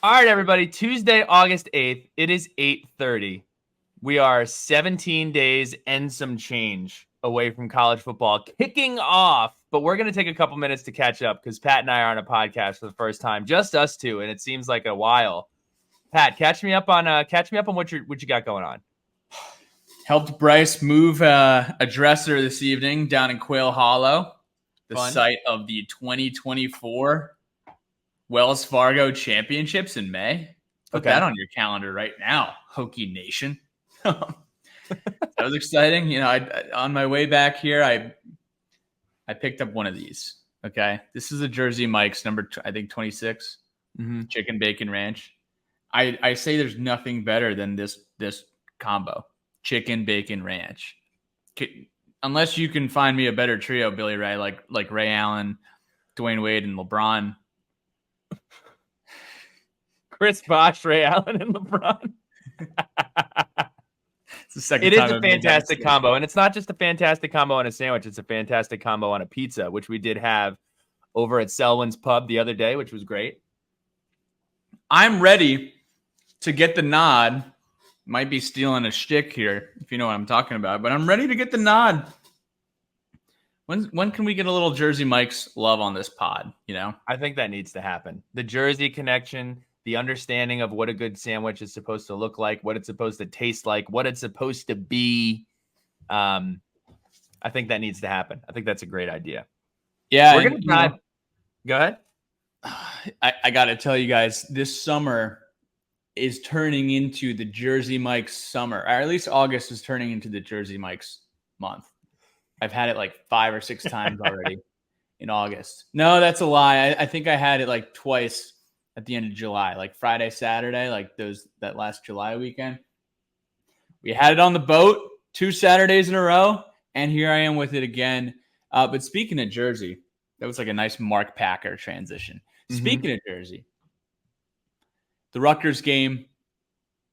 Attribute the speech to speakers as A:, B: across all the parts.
A: All right, everybody. Tuesday, August 8th. It is 8:30. We are 17 days and some change away from college football kicking off. But we're going to take a couple minutes to catch up because Pat and I are on a podcast for the first time, just us two, and it seems like a while. Pat, catch me up on what you got going on.
B: Helped Bryce move a dresser this evening down in Quail Hollow, the site of the 2024 Wells Fargo Championships in May. Put that on your calendar right now, Hokie Nation. That was exciting. You know, on my way back here, I picked up one of these. Okay, this is a Jersey Mike's number, I think 26, chicken bacon ranch. I say there's nothing better than this combo, chicken bacon ranch. Unless you can find me a better trio, Billy Ray, like Ray Allen, Dwayne Wade, and LeBron.
A: Chris Bosh, Ray Allen, and LeBron. It is a fantastic combo, and it's not just a fantastic combo on a sandwich. It's a fantastic combo on a pizza, which we did have over at Selwyn's Pub the other day, which was great.
B: I'm ready to get the nod. Might be stealing a shtick here, if you know what I'm talking about, but I'm ready to get the nod. When can we get a little Jersey Mike's love on this pod? You know,
A: I think that needs to happen. The Jersey connection, the understanding of what a good sandwich is supposed to look like, what it's supposed to taste like, what it's supposed to be. I think that needs to happen. I think that's a great idea.
B: Yeah.
A: We're going to dive. Go ahead.
B: I got to tell you guys, this summer is turning into the Jersey Mike's summer, or at least August is turning into the Jersey Mike's month. I've had it like 5 or 6 times already in August. No, that's a lie. I think I had it like twice at the end of July, like Friday, Saturday, like that last July weekend. We had it on the boat 2 Saturdays in a row, and here I am with it again. But speaking of Jersey, that was like a nice Mark Packer transition. Speaking of Jersey, the Rutgers game,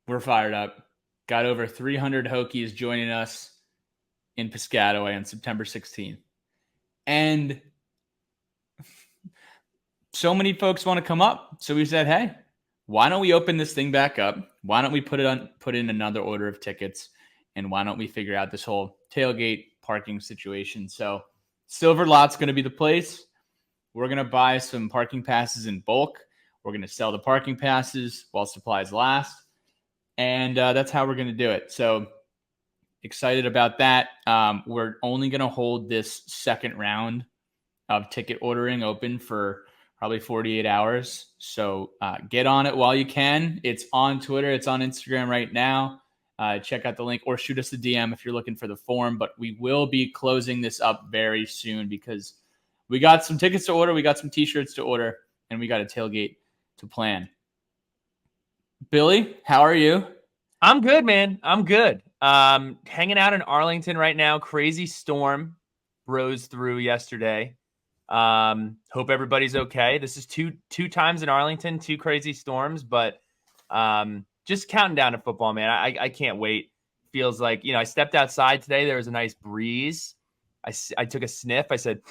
B: we're fired up. Got over 300 Hokies joining us in Piscataway on September 16th. And so many folks want to come up. So we said, hey, why don't we open this thing back up? Why don't we put in another order of tickets? And why don't we figure out this whole tailgate parking situation? So Silver Lot's going to be the place. We're going to buy some parking passes in bulk. We're going to sell the parking passes while supplies last. And that's how we're going to do it. So excited about that. We're only going to hold this second round of ticket ordering open for probably 48 hours. So get on it while you can. It's on Twitter. It's on Instagram right now. Check out the link or shoot us a DM if you're looking for the form. But we will be closing this up very soon because we got some tickets to order. We got some T-shirts to order. And we got a tailgate to plan. Billy, how are you?
A: I'm good, man. I'm good. Hanging out in Arlington right now. Crazy storm rose through yesterday. Hope everybody's okay. This is two times in Arlington, 2 crazy storms, but just counting down to football, man. I can't wait. Feels like, I stepped outside today. There was a nice breeze. I took a sniff. I said,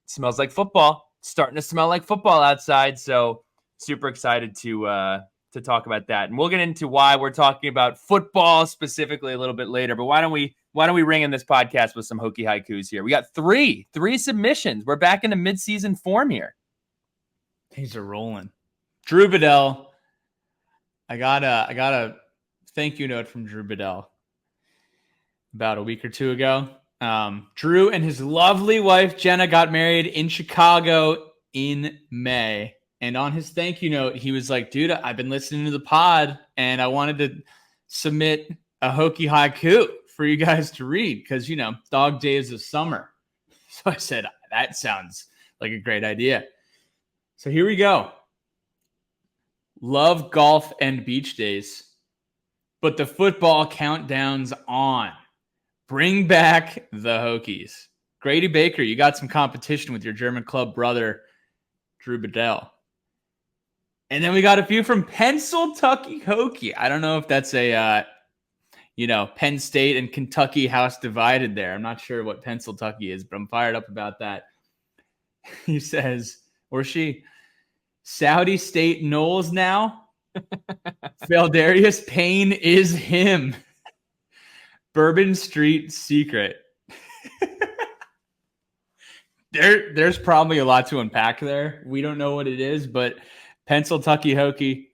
A: smells like football. It's starting to smell like football outside. So super excited to talk about that. And we'll get into why we're talking about football specifically a little bit later. But why don't we ring in this podcast with some Hokie haikus here? We got three submissions. We're back in the midseason form here.
B: These are rolling. Drew Bedell. I got a thank you note from Drew Bedell about a week or 2 ago. Drew and his lovely wife, Jenna, got married in Chicago in May. And on his thank you note, he was like, dude, I've been listening to the pod and I wanted to submit a Hokie haiku for you guys to read because, dog days of summer. So I said, that sounds like a great idea. So here we go. Love golf and beach days, but the football countdown's on. Bring back the Hokies. Grady Baker, you got some competition with your German club brother, Drew Bedell. And then we got a few from Pennsyltucky Hokie. I don't know if that's a, Penn State and Kentucky house divided there. I'm not sure what Pennsyltucky is, but I'm fired up about that. He says, or she Saudi State Knowles now. Feldarius Payne is him. Bourbon Street Secret. There's probably a lot to unpack there. We don't know what it is, but Pennsylvania Hokie,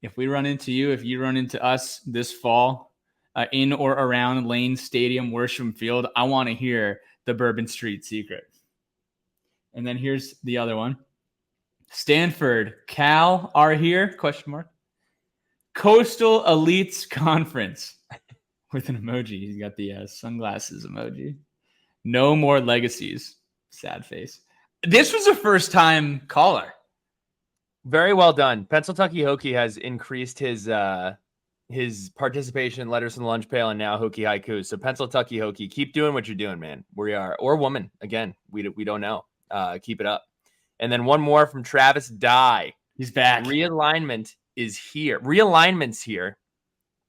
B: if we run into you, if you run into us this fall in or around Lane Stadium, Worsham Field, I want to hear the Bourbon Street Secret. And then here's the other one. Stanford, Cal are here, ? Coastal Elites Conference. With an emoji. He's got the sunglasses emoji. No more legacies. Sad face. This was a first-time caller.
A: Very well done. Pennsylvania Hokey has increased his participation in Letters from the Lunch Pail and now Hokey Haikus. So Pennsylvania Hokey, keep doing what you're doing, man. We are, or woman, again, we don't know. Keep it up. And then one more from Travis Dye.
B: He's back.
A: Realignment is here. Realignment's here.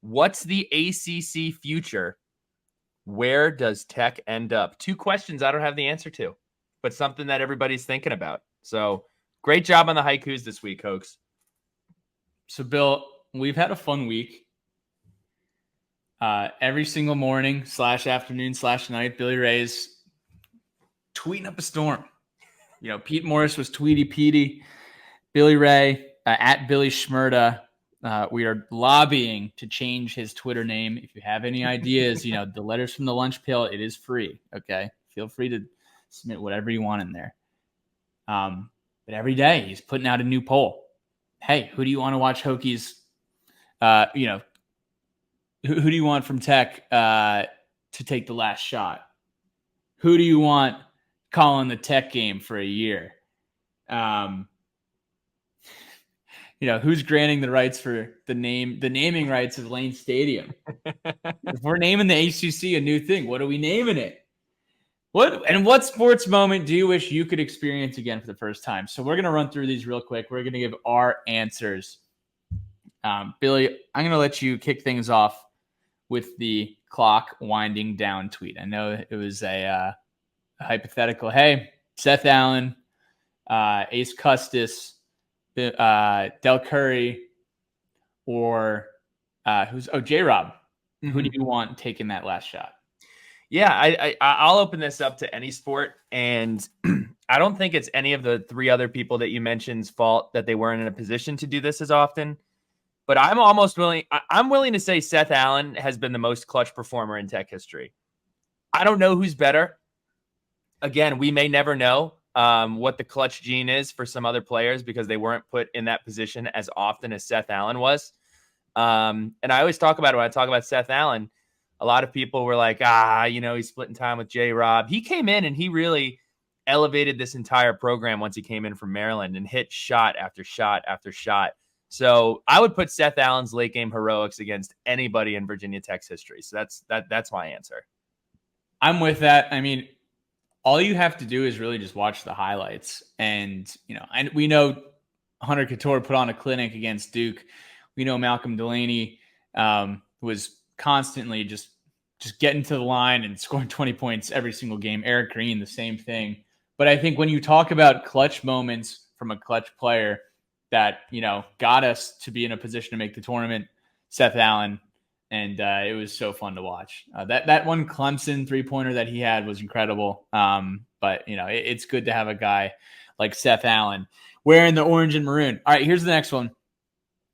A: What's the ACC future? Where does Tech end up? 2 questions I don't have the answer to, but something that everybody's thinking about. So great job on the haikus this week, Hoax.
B: So, Bill, we've had a fun week. Every single morning / afternoon / night, Billy Ray's tweeting up a storm. You know, Pete Morris was Tweety Petey. Billy Ray at Billy Schmerda. We are lobbying to change his Twitter name. If you have any ideas, the Letters from the Lunch Pail, it is free. Okay. Feel free to submit whatever you want in there. But every day he's putting out a new poll. Hey, who do you want to watch Hokies? Who do you want from Tech to take the last shot? Who do you want calling the Tech game for a year? Who's granting the rights for the naming rights of Lane Stadium? If we're naming the ACC a new thing, what are we naming it? What sports moment do you wish you could experience again for the first time? So we're going to run through these real quick. We're going to give our answers. Billy, I'm going to let you kick things off with the clock winding down tweet. I know it was a hypothetical. Hey, Seth Allen, Ace Custis, Del Curry, or J-Rob. Mm-hmm. Who do you want taking that last shot?
A: Yeah, I'll open this up to any sport, and I don't think it's any of the 3 other people that you mentioned's fault that they weren't in a position to do this as often. But I'm willing to say Seth Allen has been the most clutch performer in Tech history. I don't know who's better. Again, we may never know what the clutch gene is for some other players because they weren't put in that position as often as Seth Allen was. And I always talk about it when I talk about Seth Allen. A lot of people were like, he's splitting time with J-Rob. He came in and he really elevated this entire program once he came in from Maryland and hit shot after shot after shot. So I would put Seth Allen's late game heroics against anybody in Virginia Tech's history. So that's my answer.
B: I'm with that. I mean, all you have to do is really just watch the highlights. And, and we know Hunter Couture put on a clinic against Duke. We know Malcolm Delaney was constantly just getting to the line and scoring 20 points every single game. Eric Green, the same thing. But I think when you talk about clutch moments from a clutch player that, got us to be in a position to make the tournament, Seth Allen, and it was so fun to watch. That one Clemson 3-pointer that he had was incredible. But, it's good to have a guy like Seth Allen wearing the orange and maroon. All right, here's the next one.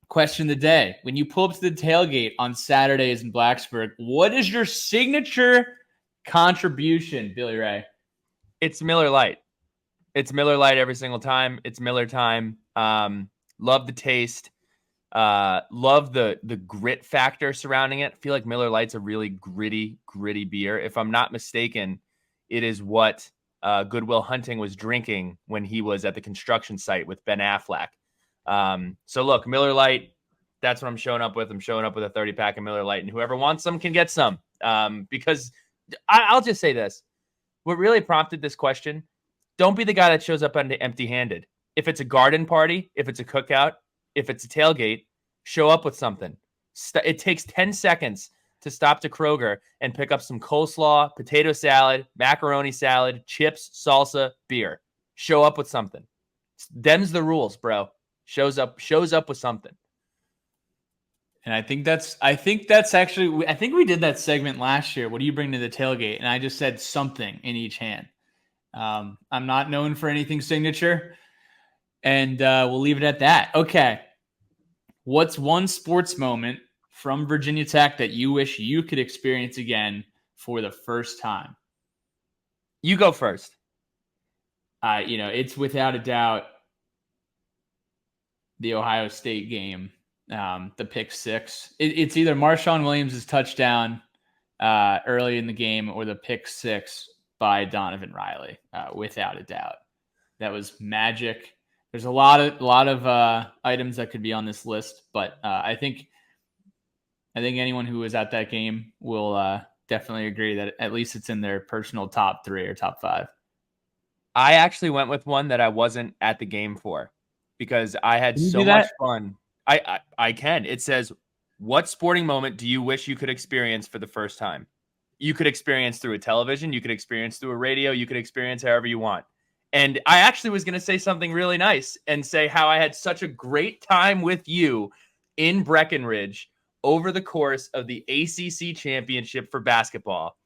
B: Question of the day. When you pull up to the tailgate on Saturdays in Blacksburg, what is your signature contribution, Billy Ray?
A: It's Miller Lite. It's Miller Lite every single time. It's Miller time. Love the taste. Love the grit factor surrounding it. I feel like Miller Lite's a really gritty beer. If I'm not mistaken, it is what Goodwill Hunting was drinking when he was at the construction site with Ben Affleck. So look, Miller Lite, that's what I'm showing up with. I'm showing up with a 30-pack of Miller Lite, and whoever wants some can get some. Because I'll just say this. What really prompted this question, don't be the guy that shows up empty-handed. If it's a garden party, if it's a cookout, if it's a tailgate, show up with something. It takes 10 seconds to stop to Kroger and pick up some coleslaw, potato salad, macaroni salad, chips, salsa, beer. Show up with something. Them's the rules, bro. Shows up with something.
B: And I think that's actually, I think we did that segment last year. What do you bring to the tailgate? And I just said something in each hand. I'm not known for anything signature, and we'll leave it at that. Okay. What's one sports moment from Virginia Tech that you wish you could experience again for the first time?
A: You go first.
B: It's without a doubt the Ohio State game, the pick six. It's either Marshawn Williams' touchdown early in the game or the pick six by Donovan Riley, without a doubt. That was magic. There's a lot of items that could be on this list, but I think anyone who was at that game will definitely agree that at least it's in their personal top 3 or top 5.
A: I actually went with one that I wasn't at the game for because I had so much fun. I can. It says, what sporting moment do you wish you could experience for the first time? You could experience through a television. You could experience through a radio. You could experience however you want. And I actually was going to say something really nice and say how I had such a great time with you in Breckenridge over the course of the ACC championship for basketball,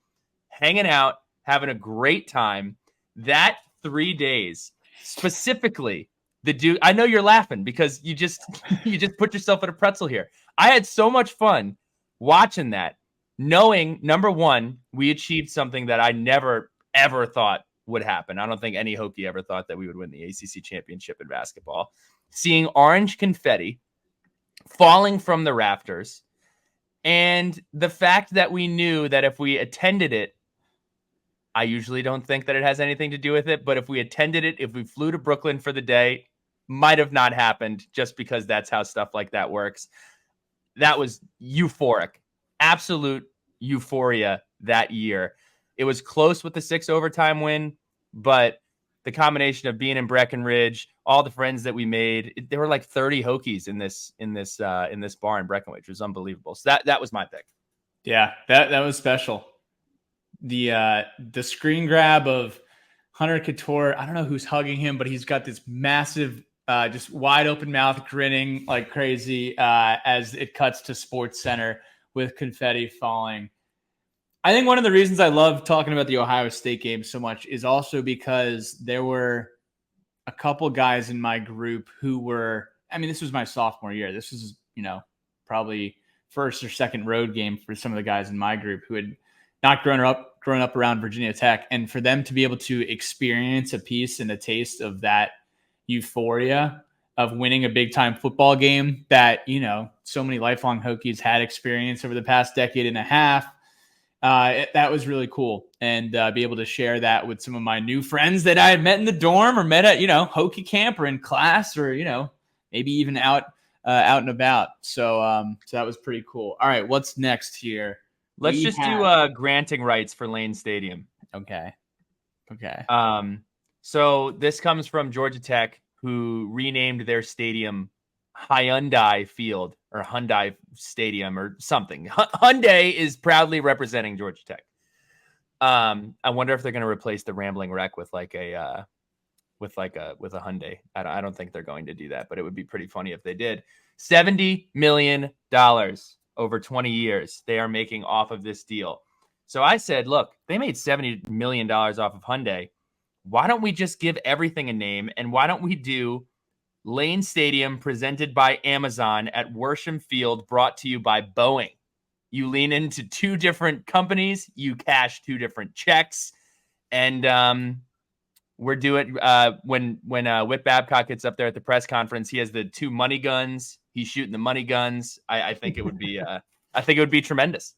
A: hanging out, having a great time. That 3 days, specifically, the dude, I know you're laughing because you just put yourself in a pretzel here. I had so much fun watching that, knowing, number one, we achieved something that I never, ever thought would happen. I don't think any Hokie ever thought that we would win the ACC championship in basketball. Seeing orange confetti falling from the rafters, and the fact that we knew that if we attended it, I usually don't think that it has anything to do with it, but if we attended it, if we flew to Brooklyn for the day, might have not happened just because that's how stuff like that works. That was euphoric, absolute euphoria that year. It was close with the 6 overtime win, but the combination of being in Breckenridge, all the friends that we made, there were like 30 Hokies in this bar in Breckenridge. It was unbelievable. So that was my pick.
B: Yeah, that was special. The screen grab of Hunter Couture. I don't know who's hugging him, but he's got this massive, just wide open mouth, grinning like crazy as it cuts to Sports Center with confetti falling. I think one of the reasons I love talking about the Ohio State game so much is also because there were a couple guys in my group who were, I mean, this was my sophomore year. This was, probably first or second road game for some of the guys in my group who had not grown up around Virginia Tech. And for them to be able to experience a piece and a taste of that euphoria of winning a big time football game that, so many lifelong Hokies had experienced over the past decade and a half. That was really cool. And be able to share that with some of my new friends that I had met in the dorm or met at, Hokie camp or in class or, maybe even out and about. So that was pretty cool. All right. What's next here?
A: Let's do granting rights for Lane Stadium.
B: Okay.
A: So this comes from Georgia Tech, who renamed their stadium Hyundai Field or Hyundai Stadium or something. Hyundai is proudly representing Georgia Tech. I wonder if they're going to replace the Rambling Wreck with a Hyundai. I don't think they're going to do that, but it would be pretty funny if they did. $70 million over 20 years they are making off of this deal. So I said, look, they made $70 million off of Hyundai. Why don't we just give everything a name? And why don't we do Lane Stadium presented by Amazon at Worsham Field, brought to you by Boeing? You lean into 2 different companies, you cash 2 different checks, and we're doing when Whit Babcock gets up there at the press conference, he has the 2 money guns. He's shooting the money guns. I think it would be tremendous.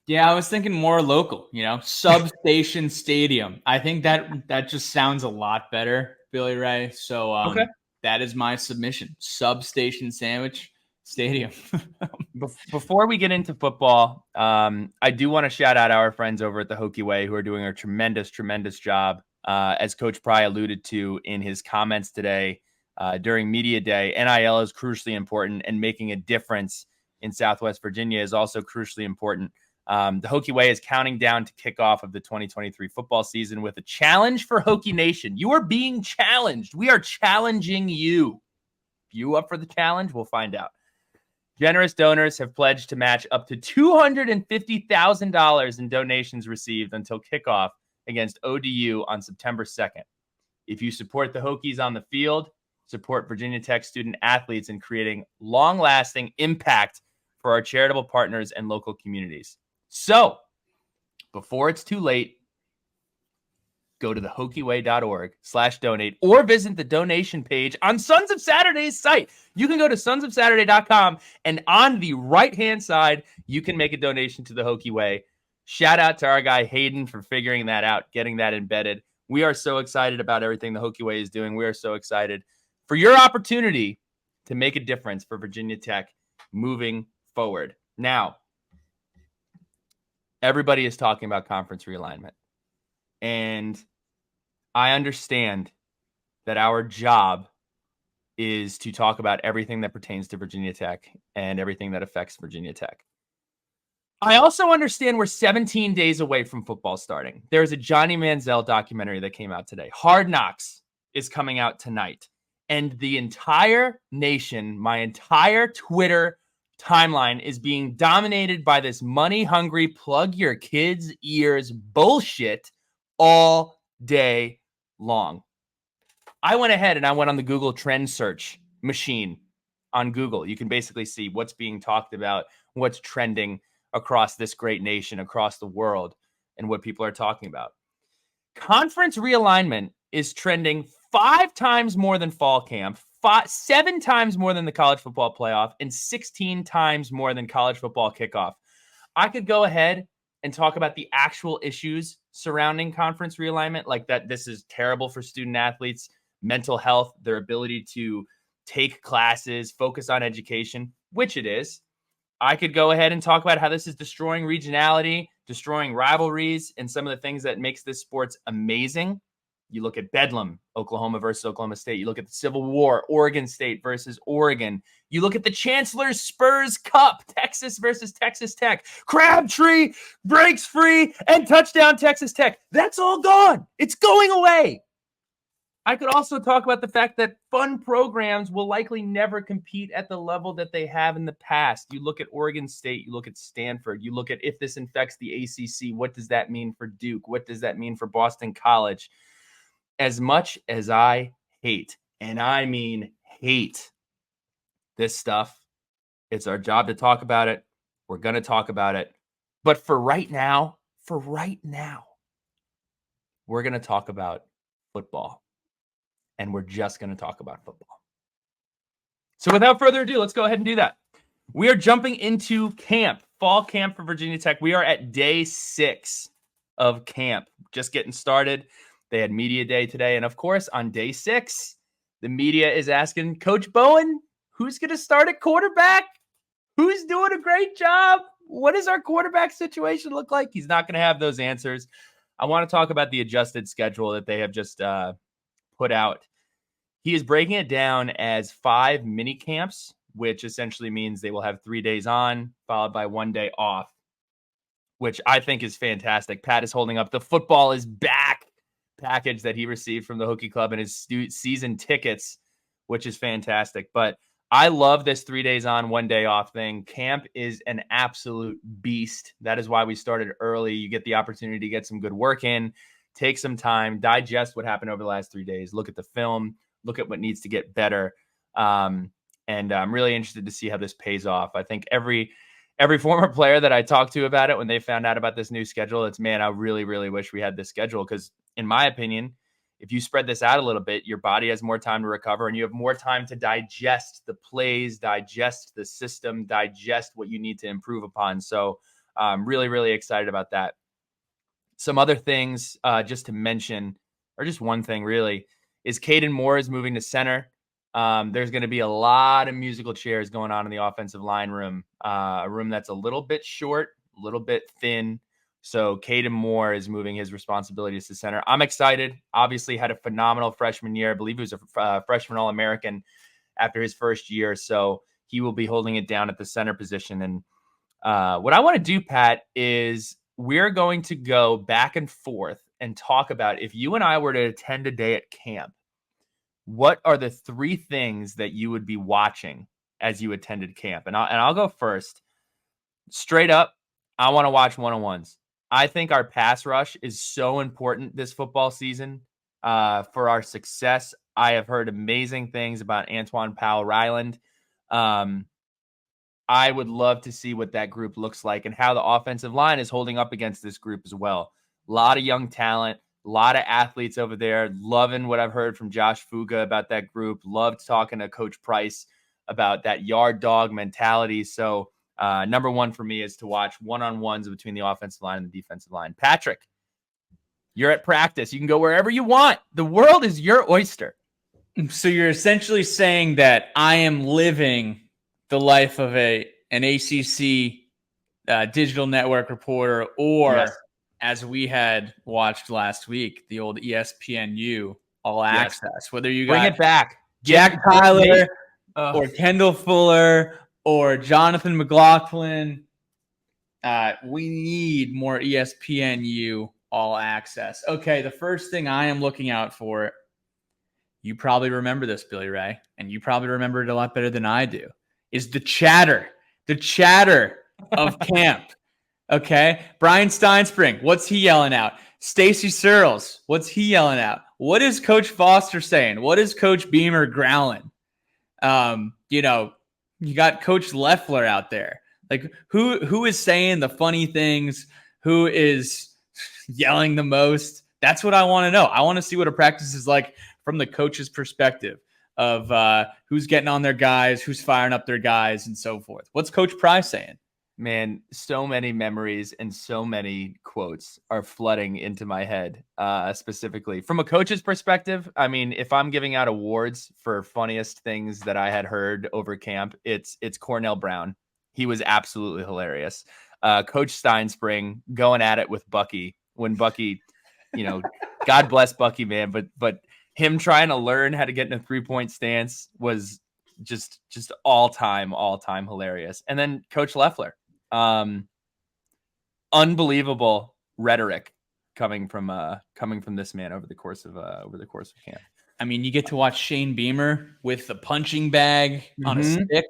B: Yeah, I was thinking more local, Substation Stadium. I think that just sounds a lot better, Billy Ray. So
A: okay.
B: That is my submission. Substation Sandwich Stadium.
A: Before we get into football, I do want to shout out our friends over at the Hokie Way who are doing a tremendous, tremendous job. As Coach Pry alluded to in his comments today during Media Day, NIL is crucially important, and making a difference in Southwest Virginia is also crucially important. The Hokie Way is counting down to kickoff of the 2023 football season with a challenge for Hokie Nation. You are being challenged. We are challenging you. You up for the challenge? We'll find out. Generous donors have pledged to match up to $250,000 in donations received until kickoff against ODU on September 2nd. If you support the Hokies on the field, support Virginia Tech student athletes in creating long-lasting impact for our charitable partners and local communities. So, before it's too late, go to the hokieway.org/donate or visit the donation page on Sons of Saturday's site. You can go to sonsofsaturday.com, and on the right-hand side, you can make a donation to the Hokie Way. Shout out to our guy Hayden for figuring that out, getting that embedded. We are so excited about everything the Hokie Way is doing. We are so excited for your opportunity to make a difference for Virginia Tech moving forward. Now, everybody is talking about conference realignment. And I understand that our job is to talk about everything that pertains to Virginia Tech and everything that affects Virginia Tech. I also understand we're 17 days away from football starting. There's a Johnny Manziel documentary that came out today. Hard Knocks is coming out tonight. And the entire nation, my entire Twitter timeline is being dominated by this money-hungry, plug your kids' ears bullshit all day long. I went ahead and I went on the Google trend search machine on Google. You can basically see what's being talked about, what's trending across this great nation, across the world, and what people are talking about. Conference realignment is trending 5 times more than fall camp, 7 times more than the college football playoff, and 16 times more than college football kickoff. I could go ahead and talk about the actual issues surrounding conference realignment, like that this is terrible for student athletes, mental health, their ability to take classes, focus on education, which it is. I could go ahead and talk about how this is destroying regionality, destroying rivalries, and some of the things that makes this sports amazing. You look at Bedlam, Oklahoma versus Oklahoma State. You look at the Civil War, Oregon State versus Oregon. You look at the Chancellor's Spurs Cup, Texas versus Texas Tech. Crabtree breaks free and touchdown Texas Tech. That's all gone. It's going away. I could also talk about the fact that fun programs will likely never compete at the level that they have in the past. You look at Oregon State, you look at Stanford, you look at if this infects the ACC, what does that mean for Duke? What does that mean for Boston College? As much as I hate, and I mean hate, this stuff, it's our job to talk about it. We're going to talk about it. But for right now, we're going to talk about football. And we're just going to talk about football. So without further ado, let's go ahead and do that. We are jumping into camp, fall camp for Virginia Tech. We are at day 6 of camp, just getting started. They had media day today. And of course, on day 6, the media is asking Coach Bowen, who's going to start at quarterback? Who's doing a great job? What does our quarterback situation look like? He's not going to have those answers. I want to talk about the adjusted schedule that they have just put out. He is breaking it down as 5 mini camps, which essentially means they will have 3 days on, followed by 1 day off, which I think is fantastic. Pat is holding up the football is back package that he received from the Hokie Club and his season tickets, which is fantastic. But I love this 3 days on, 1 day off thing. Camp is an absolute beast. That is why we started early. You get the opportunity to get some good work in, take some time, digest what happened over the last 3 days, look at the film, look at what needs to get better. And I'm really interested to see how this pays off. I think every former player that I talked to about it, when they found out about this new schedule, it's, man, I really, really wish we had this schedule. Because in my opinion, if you spread this out a little bit, your body has more time to recover and you have more time to digest the plays, digest the system, digest what you need to improve upon. So I'm really, really excited about that. Some other things just to mention, or just one thing really, is Caden Moore is moving to center. There's going to be a lot of musical chairs going on in the offensive line room, a room that's a little bit short, a little bit thin. So Caden Moore is moving his responsibilities to center. I'm excited. Obviously had a phenomenal freshman year. I believe he was a freshman All-American after his first year. So he will be holding it down at the center position. And What I want to do, Pat, is we're going to go back and forth and talk about if you and I were to attend a day at camp, what are the 3 things that you would be watching as you attended camp? And I'll go first. Straight up, I want to watch one-on-ones. I think our pass rush is so important this football season for our success. I have heard amazing things about Antoine Powell-Ryland. I would love to see what that group looks like and how the offensive line is holding up against this group as well. A lot of young talent, a lot of athletes over there. Loving what I've heard from Josh Fuga about that group. Loved talking to Coach Price about that yard dog mentality. So number 1 for me is to watch one-on-ones between the offensive line and the defensive line. Patrick, you're at practice. You can go wherever you want. The world is your oyster.
B: So you're essentially saying that I am living the life of an ACC digital network reporter, or
A: Yes.
B: as we had watched last week, the old ESPNU All Access. Whether you
A: Bring
B: got
A: it back.
B: Jack Tyler
A: or
B: or Kendall Fuller or Jonathan McLaughlin, we need more ESPNU All Access. Okay, the first thing I am looking out for, you probably remember this, Billy Ray, and you probably remember it a lot better than I do, is the chatter of camp. Okay. Brian Steinspring, what's he yelling out? Stacy Searles, what's he yelling out? What is Coach Foster saying? What is Coach Beamer growling? You got Coach Leffler out there. Like who is saying the funny things? Who is yelling the most? That's what I want to know. I want to see what a practice is like from the coach's perspective of who's getting on their guys, who's firing up their guys, and so forth. What's Coach Price saying?
A: Man, so many memories and so many quotes are flooding into my head, specifically from a coach's perspective. I mean, if I'm giving out awards for funniest things that I had heard over camp, it's Cornell Brown. He was absolutely hilarious. Coach Steinspring going at it with Bucky when Bucky, God bless Bucky, man, but him trying to learn how to get in a 3-point stance was just all time hilarious. And then Coach Leffler, unbelievable rhetoric coming from this man over the course of camp.
B: I mean, you get to watch Shane Beamer with the punching bag on a stick.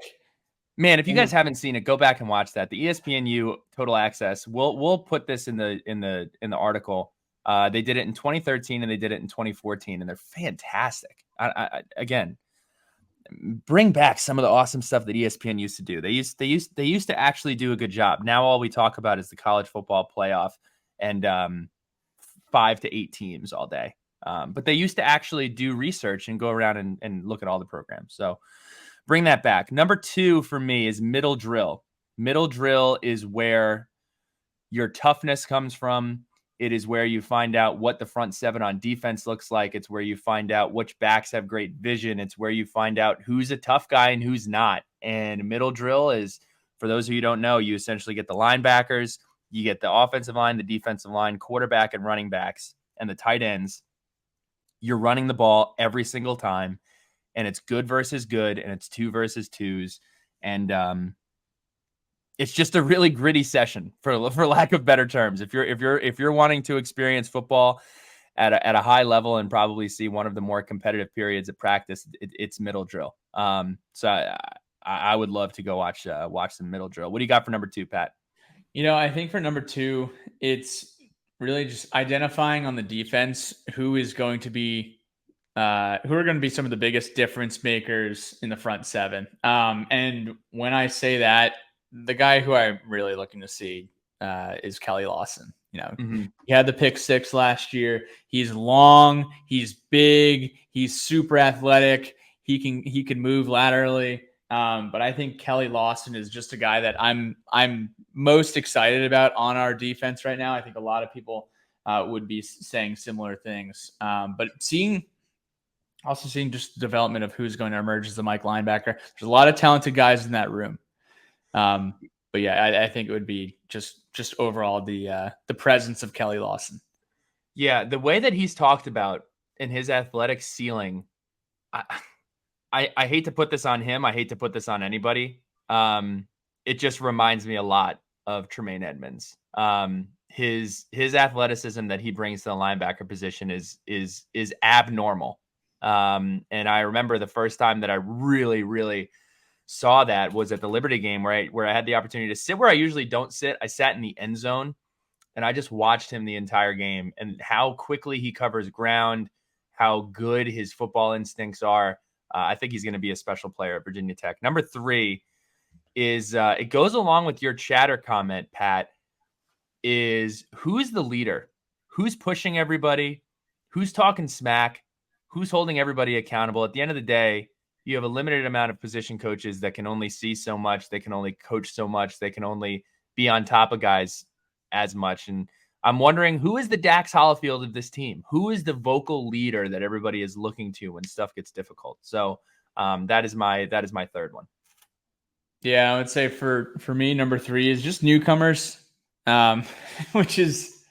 A: Man, if you guys haven't seen it, go back and watch that. The ESPNU Total Access. We'll put this in the article. They did it in 2013 and they did it in 2014, and they're fantastic. Again, bring back some of the awesome stuff that ESPN used to do. They used to actually do a good job. Now all we talk about is the college football playoff and 5 to 8 teams all day. But they used to actually do research and go around and look at all the programs. So bring that back. Number 2 for me is middle drill. Middle drill is where your toughness comes from. It is where you find out what the front 7 on defense looks like. It's where you find out which backs have great vision. It's where you find out who's a tough guy and who's not. And middle drill is, for those of you who don't know, you essentially get the linebackers, you get the offensive line, the defensive line, quarterback and running backs, and the tight ends. You're running the ball every single time, and it's good versus good, and it's 2 versus 2s. And it's just a really gritty session, for lack of better terms. If you're wanting to experience football at a high level and probably see one of the more competitive periods of practice, it's middle drill. So I would love to go watch some middle drill. What do you got for number 2, Pat?
B: I think for number 2, it's really just identifying on the defense who are going to be some of the biggest difference makers in the front 7. And when I say that, the guy who I'm really looking to see is Kelly Lawson. He had the pick 6 last year. He's long, he's big, he's super athletic. He can move laterally. But I think Kelly Lawson is just a guy that I'm most excited about on our defense right now. I think a lot of people would be saying similar things. But seeing just the development of who's going to emerge as the Mike linebacker. There's a lot of talented guys in that room. But yeah, I think it would be just overall the presence of Kelly Lawson.
A: Yeah, the way that he's talked about in his athletic ceiling, I hate to put this on him. I hate to put this on anybody. It just reminds me a lot of Tremaine Edmonds. His athleticism that he brings to the linebacker position is abnormal. And I remember the first time that I really saw that was at the Liberty game where I had the opportunity to sit where I usually don't sit. I sat in the end zone and I just watched him the entire game and how quickly he covers ground, how good his football instincts are. I think he's going to be a special player at Virginia Tech. Number 3 is it goes along with your chatter comment, Pat, is who's the leader? Who's pushing everybody? Who's talking smack? Who's holding everybody accountable? At the end of the day, you have a limited amount of position coaches that can only see so much. They can only coach so much. They can only be on top of guys as much. And I'm wondering, who is the Dax Hollifield of this team? Who is the vocal leader that everybody is looking to when stuff gets difficult? So that is my third one.
B: Yeah, I would say for me, number 3 is just newcomers, which is,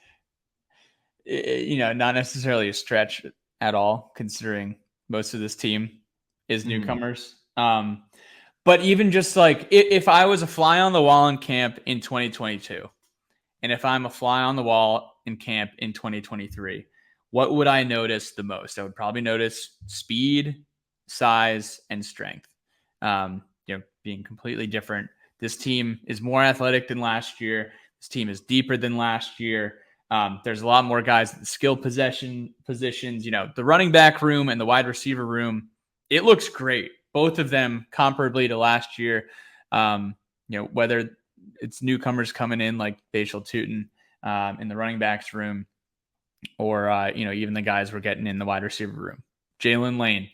B: not necessarily a stretch at all, considering most of this team is newcomers. But even just like if I was a fly on the wall in camp in 2022, and if I'm a fly on the wall in camp in 2023, what would I notice the most? I would probably notice speed, size, and strength. Being completely different. This team is more athletic than last year. This team is deeper than last year. There's a lot more guys at the skill positions. The running back room and the wide receiver room, it looks great. Both of them comparably to last year. Whether it's newcomers coming in like Bashal Tootin in the running backs room, or even the guys we're getting in the wide receiver room. Jalen Lane,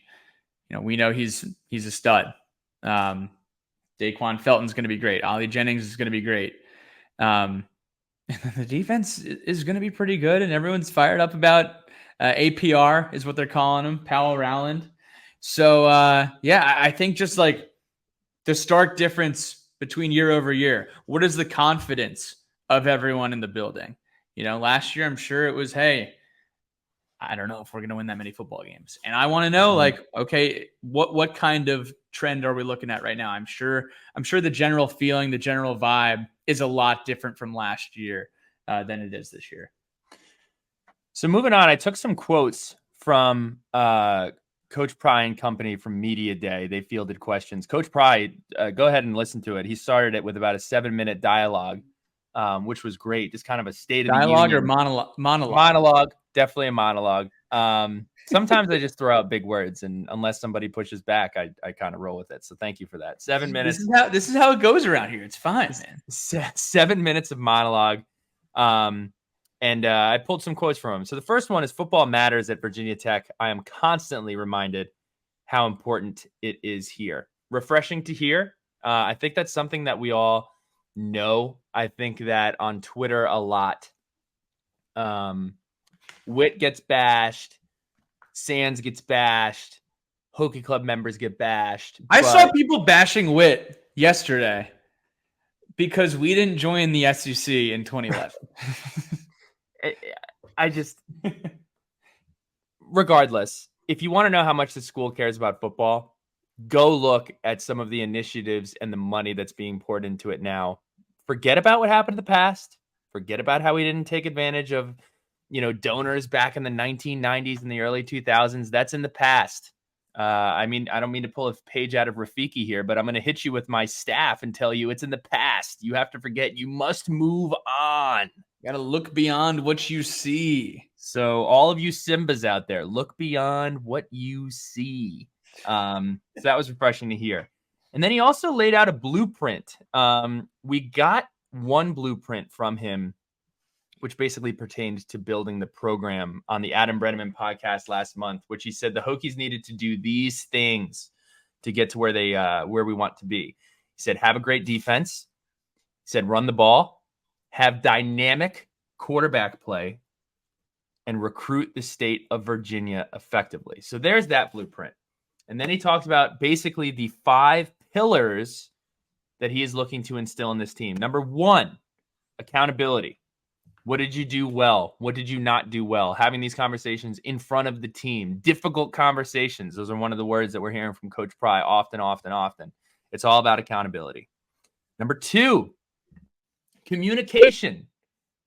B: we know he's a stud. Daquan Felton's going to be great. Ollie Jennings is going to be great. And the defense is going to be pretty good, and everyone's fired up about APR is what they're calling him, Powell Rowland. So, I think just like the stark difference between year over year, what is the confidence of everyone in the building? Last year, I'm sure it was, hey, I don't know if we're going to win that many football games. And I want to know, okay, what kind of trend are we looking at right now? I'm sure the general feeling, the general vibe is a lot different from last year than it is this year.
A: So moving on, I took some quotes from Coach Pry and company from Media Day. They fielded questions. Coach Pry, go ahead and listen to it. He started it with about a 7-minute dialogue, which was great. Just kind of a state of
B: dialogue
A: the union.
B: Or monologue?
A: Monologue, definitely a monologue. Sometimes I just throw out big words, and unless somebody pushes back, I kind of roll with it. So thank you for that. 7 minutes.
B: This is how it goes around here. It's fine, man.
A: 7 minutes of monologue. And I pulled some quotes from him. So the first one is, football matters at Virginia Tech. I am constantly reminded how important it is here. Refreshing to hear. I think that's something that we all know. I think that on Twitter a lot. Witt gets bashed. Sands gets bashed. Hokie Club members get bashed.
B: I saw people bashing Witt yesterday because we didn't join the SEC in 2011.
A: I just, regardless, if you want to know how much the school cares about football, go look at some of the initiatives and the money that's being poured into it now. Forget about what happened in the past. Forget about how we didn't take advantage of, donors back in the 1990s and the early 2000s. That's in the past. I don't mean to pull a page out of Rafiki here, but I'm going to hit you with my staff and tell you it's in the past. You have to forget. You must move on.
B: You got to look beyond what you see.
A: So all of you Simbas out there, look beyond what you see. So that was refreshing to hear. And then he also laid out a blueprint. We got one blueprint from him, which basically pertained to building the program on the Adam Brenneman podcast last month, which he said the Hokies needed to do these things to get to where we want to be. He said, have a great defense. He said, run the ball, have dynamic quarterback play, and recruit the state of Virginia effectively. So there's that blueprint. And then he talks about basically the 5 pillars that he is looking to instill in this team. Number 1, accountability. What did you do well? What did you not do well? Having these conversations in front of the team, difficult conversations. Those are one of the words that we're hearing from Coach Pry often. It's all about accountability. Number 2, Communication.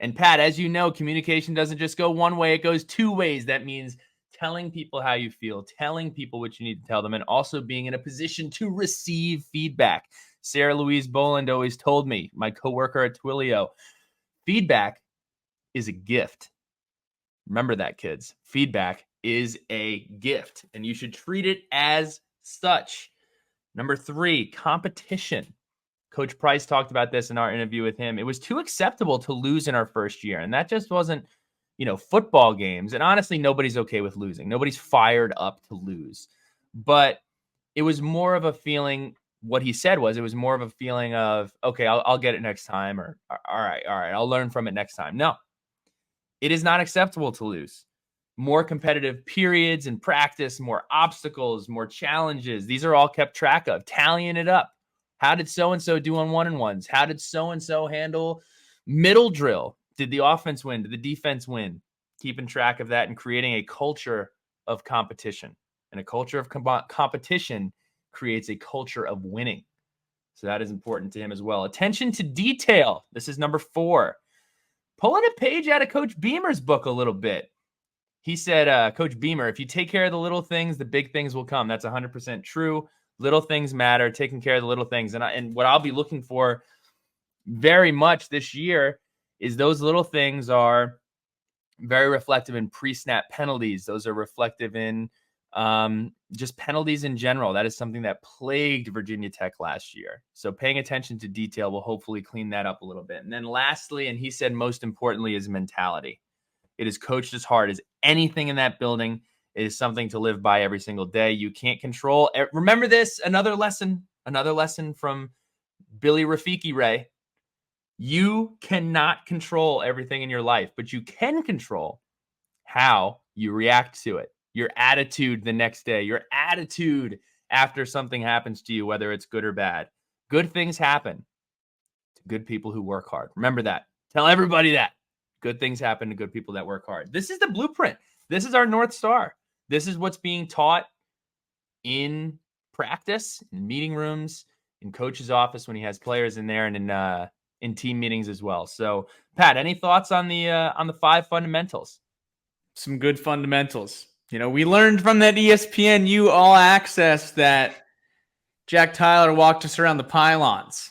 A: And Pat, as you know, communication doesn't just go one way, it goes two ways. That means telling people how you feel, telling people what you need to tell them, and also being in a position to receive feedback. Sarah Louise Boland always told me, my coworker at Twilio, feedback is a gift. Remember that, kids. Feedback is a gift, and you should treat it as such. Number 3, competition. Coach Price talked about this in our interview with him. It was too acceptable to lose in our first year, and that just wasn't, football games. And honestly, nobody's okay with losing. Nobody's fired up to lose. But it was more of a feeling, what he said was, it was more of a feeling of, okay, I'll get it next time, or all right, I'll learn from it next time. No, it is not acceptable to lose. More competitive periods in practice, more obstacles, more challenges. These are all kept track of, tallying it up. How did so-and-so do on one-on-ones? How did so-and-so handle middle drill? Did the offense win? Did the defense win? Keeping track of that and creating a culture of competition. And a culture of competition creates a culture of winning. So that is important to him as well. Attention to detail. This is number 4. Pulling a page out of Coach Beamer's book a little bit. He said, Coach Beamer, if you take care of the little things, the big things will come. That's 100% true. Little things matter, taking care of the little things. And what I'll be looking for very much this year is those little things are very reflective in pre-snap penalties. Those are reflective in just penalties in general. That is something that plagued Virginia Tech last year. So paying attention to detail will hopefully clean that up a little bit. And then lastly, and he said most importantly, is mentality. It is coached as hard as anything in that building. It is something to live by every single day. You can't control. Remember this, another lesson from Billy Rafiki Ray. You cannot control everything in your life, but you can control how you react to it. Your attitude the next day, your attitude after something happens to you, whether it's good or bad. Good things happen to good people who work hard. Remember that. Tell everybody that. Good things happen to good people that work hard. This is the blueprint. This is our North Star. This is what's being taught in practice, in meeting rooms, in coach's office when he has players in there, and in team meetings as well. So, Pat, any thoughts on the 5 fundamentals?
B: Some good fundamentals. We learned from that ESPNU All Access that Jack Tyler walked us around the pylons,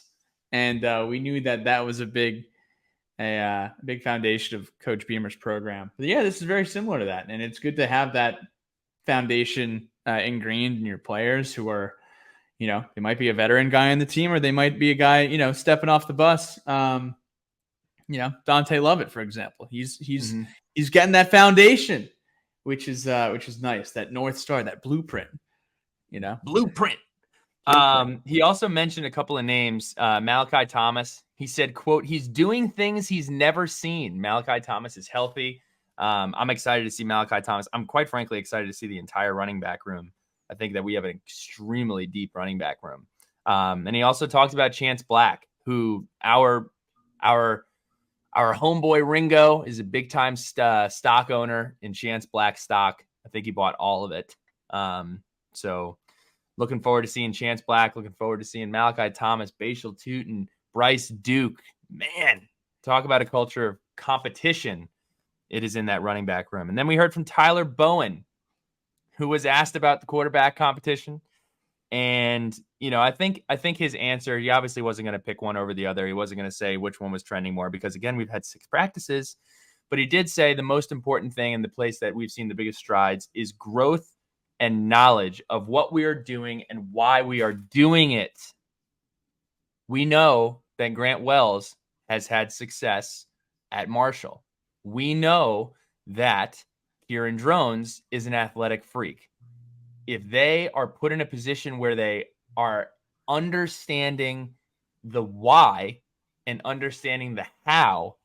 B: and we knew that was a big foundation of Coach Beamer's program. But yeah, this is very similar to that, and it's good to have that foundation ingrained in your players who are, they might be a veteran guy on the team, or they might be a guy, stepping off the bus. Dante Lovett, for example, he's getting that foundation, which is nice. That North Star, that blueprint,
A: Blueprint. He also mentioned a couple of names. Malachi Thomas. He said, quote, he's doing things he's never seen. Malachi Thomas is healthy. I'm excited to see Malachi Thomas. I'm quite frankly excited to see the entire running back room. I think that we have an extremely deep running back room. And he also talked about Chance Black, who our homeboy Ringo is a big time stock owner in Chance Black stock. I think he bought all of it. So looking forward to seeing Chance Black. Looking forward to seeing Malachi Thomas, Bashal Tootin, Bryce Duke. Man, talk about a culture of competition. It is in that running back room. And then we heard from Tyler Bowen, who was asked about the quarterback competition. And, I think his answer, he obviously wasn't going to pick one over the other. He wasn't going to say which one was trending more because, again, we've had 6 practices. But he did say the most important thing and the place that we've seen the biggest strides is growth and knowledge of what we are doing and why we are doing it. We know that Grant Wells has had success at Marshall. We know that Kieran Drones is an athletic freak. If they are put in a position where they are understanding the why and understanding the how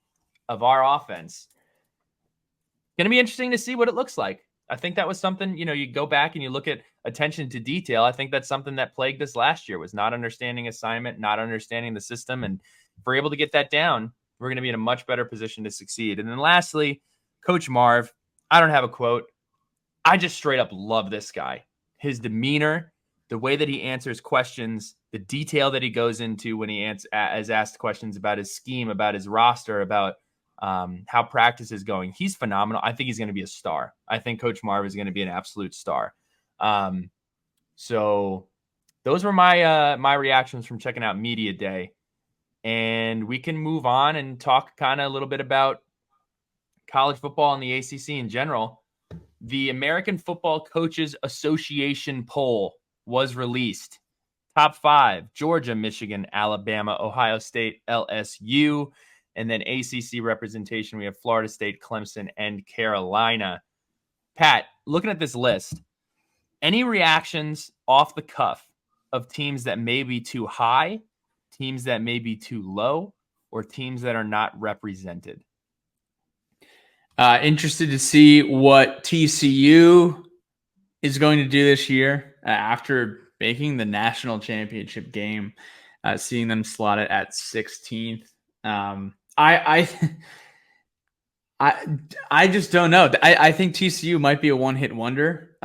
A: of our offense, it's going to be interesting to see what it looks like. I think that was something, you go back and you look at attention to detail. I think that's something that plagued us last year, was not understanding assignment, not understanding the system. And if we're able to get that down, we're going to be in a much better position to succeed. And then lastly, Coach Marv, I don't have a quote. I just straight up love this guy. His demeanor, the way that he answers questions, the detail that he goes into when he is asked questions about his scheme, about his roster, about how practice is going. He's phenomenal. I think he's going to be a star. I think Coach Marv is going to be an absolute star. So those were my reactions from checking out Media Day. And we can move on and talk kind of a little bit about college football and the ACC in general. The American Football Coaches Association poll was released. Top 5, Georgia, Michigan, Alabama, Ohio State, LSU. And then ACC representation, we have Florida State, Clemson, and Carolina. Pat, looking at this list, any reactions off the cuff of teams that may be too high, teams that may be too low, or teams that are not represented?
B: Interested to see what TCU is going to do this year after making the national championship game, seeing them slotted at 16th. I just don't know. I think TCU might be a one-hit wonder,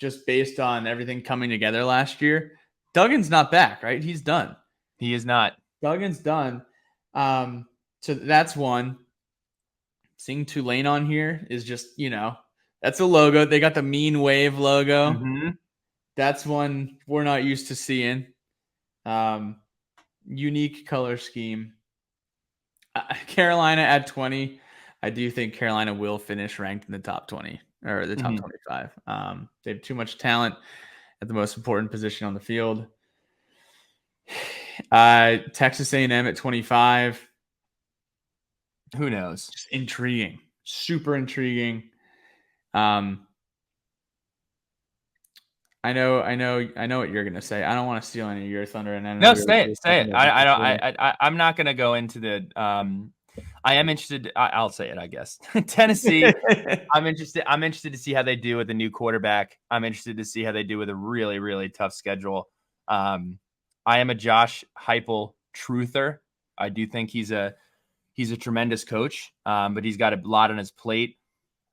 B: just based on everything coming together last year. Duggan's not back, right? He's done.
A: He is not.
B: Duggan's done. So that's one. Seeing Tulane on here is just, that's a logo. They got the mean wave logo.
A: Mm-hmm.
B: That's one we're not used to seeing. Unique color scheme. Carolina at 20. I do think Carolina will finish ranked in the top 20 or the top 25. They have too much talent at the most important position on the field. Texas A&M at 25.
A: Who knows?
B: Just intriguing. Super intriguing. I know what you're gonna say. I don't want to steal any of your thunder. And
A: no, say it. I'm not gonna go into the. I am interested. I'll say it. I guess Tennessee. I'm interested to see how they do with the new quarterback. I'm interested to see how they do with a really, really tough schedule. I am a Josh Heupel truther. I do think he's a tremendous coach, but he's got a lot on his plate.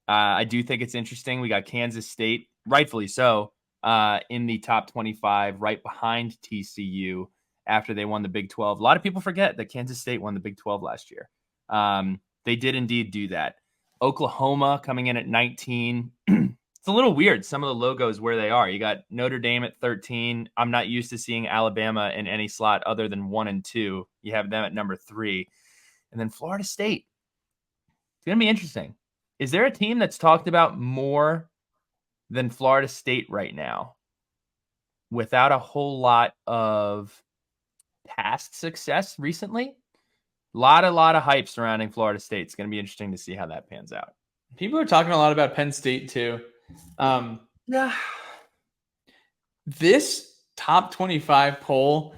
A: I do think it's interesting. We got Kansas State, rightfully so, in the top 25, right behind TCU after they won the Big 12. A lot of people forget that Kansas State won the Big 12 last year. They did indeed do that. Oklahoma coming in at 19. It's a little weird, some of the logos where they are. You got Notre Dame at 13. I'm not used to seeing Alabama in any slot other than 1 and 2. You have them at number 3. And then Florida State. It's going to be interesting. Is there a team that's talked about more than Florida State right now without a whole lot of past success recently? A lot of hype surrounding Florida State. It's going to be interesting to see how that pans out.
B: People are talking a lot about Penn State too.
A: Yeah.
B: This top 25 poll,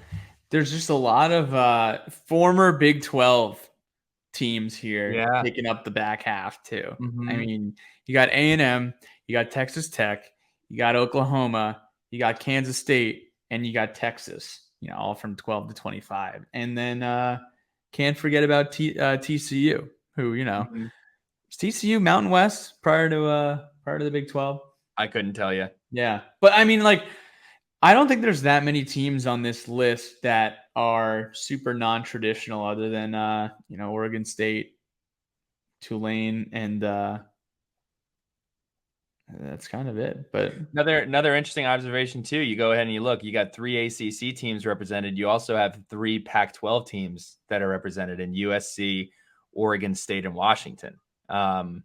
B: there's just a lot of former Big 12 teams here taking up the back half too. Mm-hmm. I mean, you got A&M, you got Texas Tech, you got Oklahoma, you got Kansas State, and you got Texas, all from 12 to 25. And then can't forget about TCU, who, is TCU Mountain West prior to the Big 12?
A: I couldn't tell you.
B: Yeah. But I mean, I don't think there's that many teams on this list that are super non-traditional other than, Oregon State, Tulane, and that's kind of it. But
A: another interesting observation too. You go ahead and you look. You got 3 ACC teams represented. You also have 3 Pac-12 teams that are represented in USC, Oregon State, and Washington.
B: And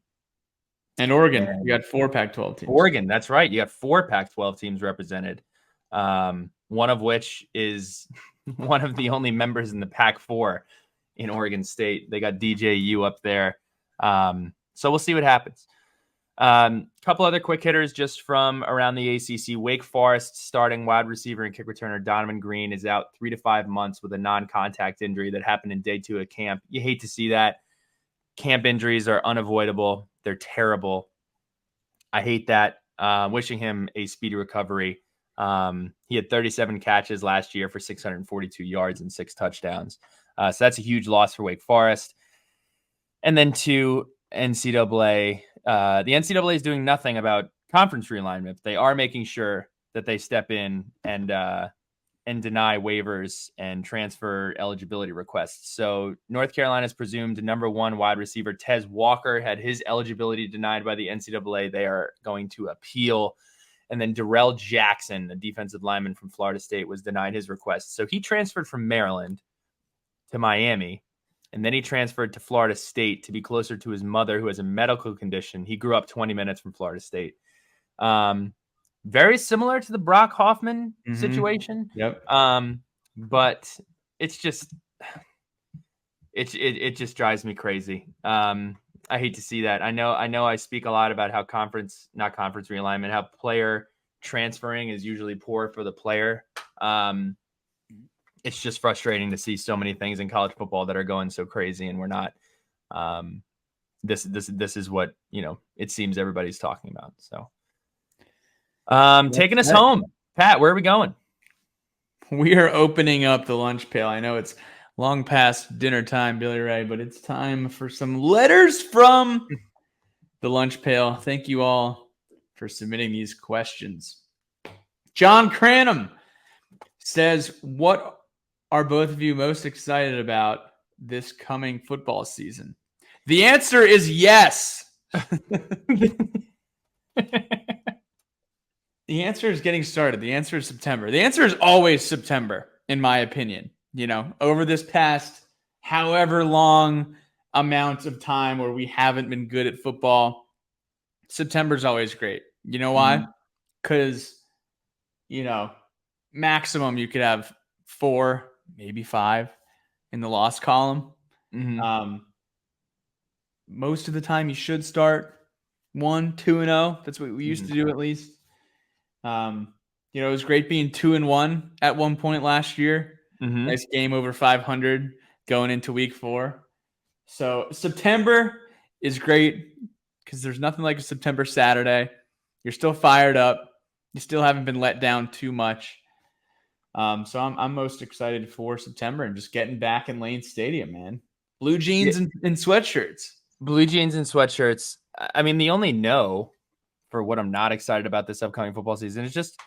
B: Oregon, you got 4 Pac-12 teams.
A: Oregon, that's right. You got 4 Pac-12 teams represented. One of which is one of the only members in the Pac-4 in Oregon State. They got DJU up there. So we'll see what happens. Couple other quick hitters just from around the ACC. Wake Forest starting wide receiver and kick returner Donovan Green is out 3 to 5 months with a non-contact injury that happened in day 2 of camp. You hate to see that. Camp injuries are unavoidable. They're terrible. I hate that. Wishing him a speedy recovery. He had 37 catches last year for 642 yards and 6 touchdowns. So that's a huge loss for Wake Forest. And then to NCAA. The NCAA is doing nothing about conference realignment. They are making sure that they step in and and deny waivers and transfer eligibility requests. So North Carolina's presumed number 1 wide receiver, Tez Walker, had his eligibility denied by the NCAA. They are going to appeal. And then Darrell Jackson, a defensive lineman from Florida State, was denied his request. So he transferred from Maryland to Miami, and then he transferred to Florida State to be closer to his mother, who has a medical condition. He grew up 20 minutes from Florida State. Very similar to the Brock Hoffman situation.
B: Yep.
A: But it's just it just drives me crazy. I hate to see that. I know I speak a lot about how not conference realignment, how player transferring is usually poor for the player. It's just frustrating to see so many things in college football that are going so crazy, and we're not. This is what, it seems everybody's talking about. So, taking us home, Pat. Where are we going?
B: We are opening up the lunch pail. I know it's long past dinner time, Billy Ray, but it's time for some letters from the lunch pail. Thank you all for submitting these questions. John Cranham says, what are both of you most excited about this coming football season? The answer is yes. The answer is getting started. The answer is September. The answer is always September, in my opinion. Over this past however long amount of time where we haven't been good at football, September's always great. You know why? Because, maximum you could have 4, maybe 5 in the loss column. Most of the time you should start 1, 2-0. That's what we used to do, at least. It was great being 2-1 at one point last year. Nice game over 500 going into week 4. So September is great because there's nothing like a September Saturday. You're still fired up. You still haven't been let down too much. So I'm most excited for September and just getting back in Lane Stadium, man. Blue jeans and sweatshirts.
A: Blue jeans and sweatshirts. I mean, the only no for what I'm not excited about this upcoming football season is just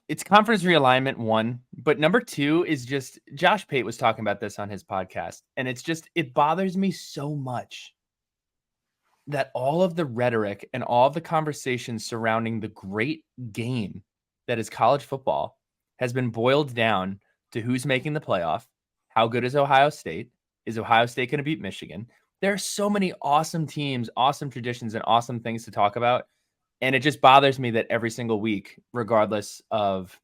A: it's conference realignment, 1, but number 2 is just Josh Pate was talking about this on his podcast, and it bothers me so much that all of the rhetoric and all of the conversations surrounding the great game that is college football has been boiled down to who's making the playoff, how good is Ohio State going to beat Michigan? There are so many awesome teams, awesome traditions, and awesome things to talk about. And it just bothers me that every single week, regardless of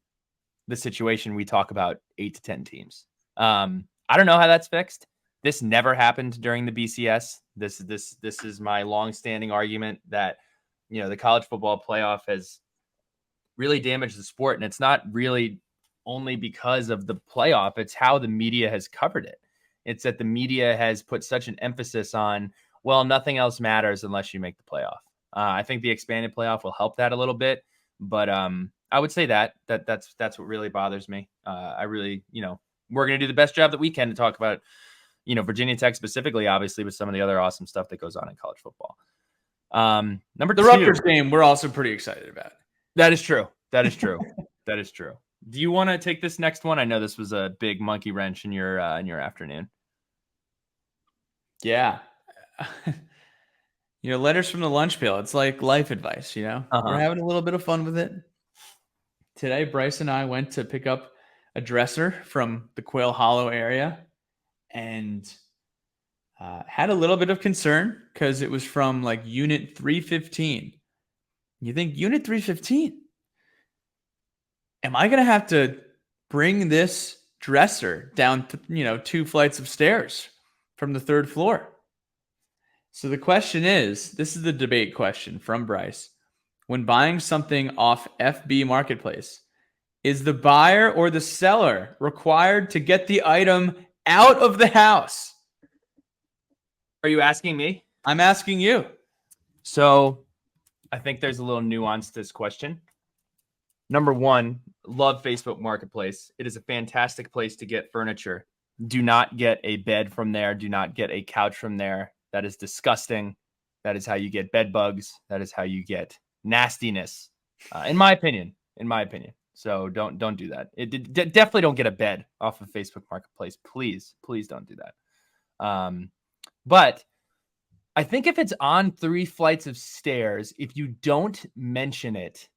A: the situation, we talk about 8 to 10 teams. I don't know how that's fixed. This never happened during the BCS. This is my longstanding argument that, the college football playoff has really damaged the sport. And it's not really only because of the playoff. It's how the media has covered it. It's that the media has put such an emphasis on, well, nothing else matters unless you make the playoff. I think the expanded playoff will help that a little bit, but I would say that's what really bothers me. I really, we're going to do the best job that we can to talk about, Virginia Tech specifically, obviously, with some of the other awesome stuff that goes on in college football. Number 2,
B: Rutgers game, we're also pretty excited about.
A: That is true. That is true. Do you want to take this next one? I know this was a big monkey wrench in your afternoon.
B: Yeah. Letters from the lunch pail. It's like life advice, We're having a little bit of fun with it. Today, Bryce and I went to pick up a dresser from the Quail Hollow area and had a little bit of concern because it was from like Unit 315. You think, Unit 315? Am I going to have to bring this dresser down, 2 flights of stairs from the 3rd floor? So the question is, this is the debate question from Bryce. When buying something off FB Marketplace, is the buyer or the seller required to get the item out of the house?
A: Are you asking me?
B: I'm asking you.
A: So I think there's a little nuance to this question. Number 1, love Facebook Marketplace. It is a fantastic place to get furniture. Do not get a bed from there. Do not get a couch from there. That is disgusting. That is how you get bed bugs. That is how you get nastiness, in my opinion. So don't do that. Definitely don't get a bed off of Facebook Marketplace. Please don't do that. But I think if it's on 3 flights of stairs, if you don't mention it,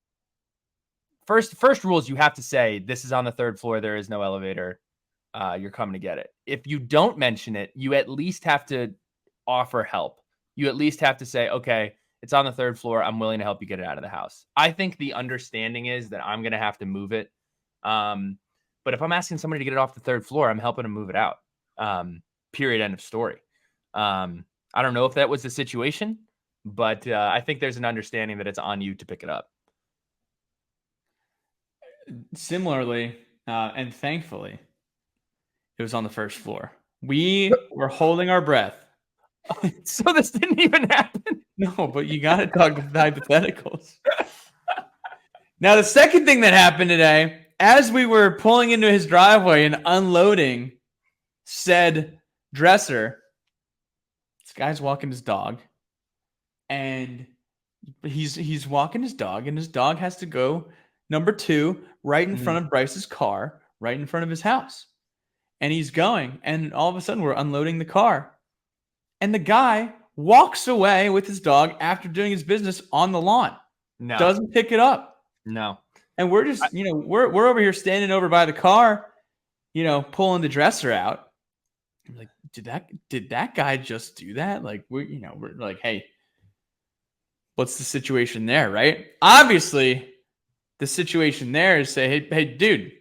A: first rule is you have to say, this is on the 3rd floor. There is no elevator. You're coming to get it. If you don't mention it, you at least have to offer help. You at least have to say, okay, it's on the 3rd floor. I'm willing to help you get it out of the house. I think the understanding is that I'm going to have to move it. But if I'm asking somebody to get it off the 3rd floor, I'm helping them move it out. Period. End of story. I don't know if that was the situation, but I think there's an understanding that it's on you to pick it up.
B: Similarly, and thankfully, it was on the 1st floor. We were holding our breath.
A: So this didn't even happen?
B: No, but you got to talk with hypotheticals. Now, the second thing that happened today, as we were pulling into his driveway and unloading said dresser, this guy's walking his dog, and he's walking his dog, and his dog has to go number 2 right in front of Bryce's car, right in front of his house. And he's going, and all of a sudden we're unloading the car, and the guy walks away with his dog after doing his business on the lawn.
A: No.
B: Doesn't pick it up.
A: No.
B: And we're just, we're over here standing over by the car, pulling the dresser out. I'm like, did that guy just do that? Like, we're like, hey, what's the situation there, right? Obviously, the situation there is say, hey, dude,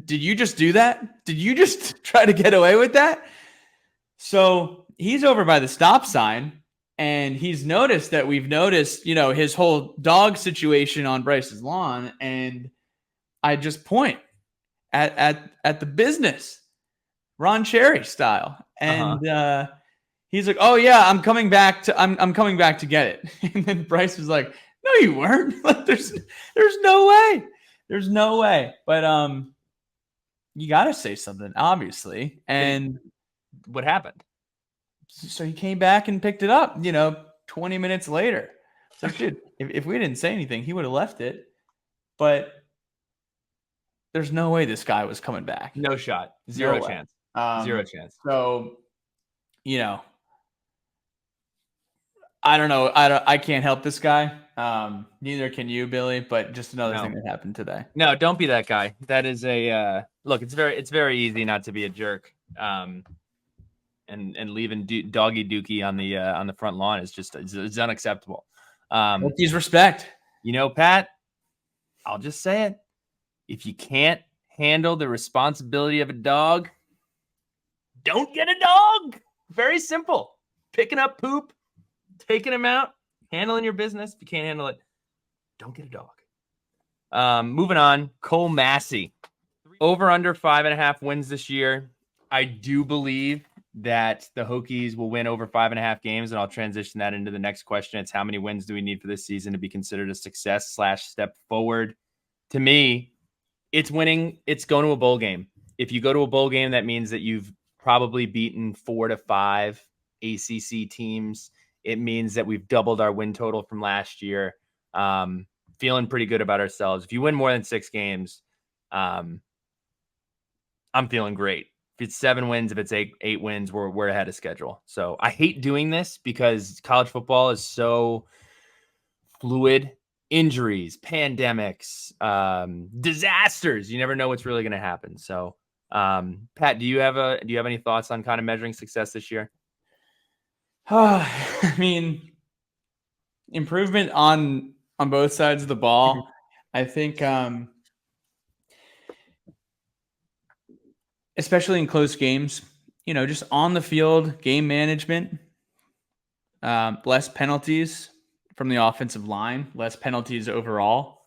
B: did you just do that? Did you just try to get away with that? So he's over by the stop sign, and he's noticed that we've noticed, his whole dog situation on Bryce's lawn. And I just point at the business, Ron Cherry style. And he's like, oh yeah, I'm coming back to get it. And then Bryce was like, no, you weren't. Like, there's no way. There's no way. But you got to say something, obviously. And
A: what happened?
B: So he came back and picked it up, 20 minutes later. So, dude, if we didn't say anything, he would have left it. But there's no way this guy was coming back.
A: No shot. Zero chance. Zero chance.
B: So, I don't know. I can't help this guy. Neither can you, Billy. But just another thing that happened today.
A: No, don't be that guy. That is a look. It's very easy not to be a jerk. And leaving doggy dookie on the front lawn is just it's unacceptable.
B: He's respect.
A: Pat, I'll just say it. If you can't handle the responsibility of a dog, don't get a dog. Very simple. Picking up poop, taking him out, handling your business. If you can't handle it, don't get a dog. Moving on. Cole Massey. Over under 5.5 wins this year. I do believe that the Hokies will win over 5.5 games, and I'll transition that into the next question. It's how many wins do we need for this season to be considered a success / step forward? To me, it's winning. It's going to a bowl game. If you go to a bowl game, that means that you've probably beaten 4 to 5 ACC teams. It means that we've doubled our win total from last year. Feeling pretty good about ourselves. If you win more than 6 games, I'm feeling great. If it's 7 wins, if it's eight wins, we're ahead of schedule. So I hate doing this because college football is so fluid. Injuries, pandemics, disasters. You never know what's really going to happen. So, Pat, do you have any thoughts on kind of measuring success this year?
B: I mean, improvement on both sides of the ball. I think, especially in close games, just on the field, game management, less penalties from the offensive line, less penalties overall.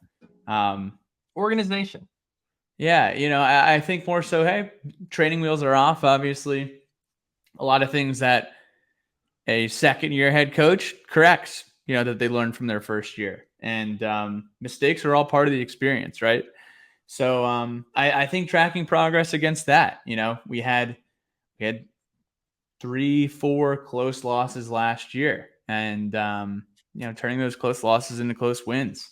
A: Organization.
B: Yeah, I think more so, hey, training wheels are off, obviously. A lot of things that a second-year head coach corrects, that they learned from their first year. And mistakes are all part of the experience, right? So I think tracking progress against that. We had 3-4 close losses last year, and turning those close losses into close wins.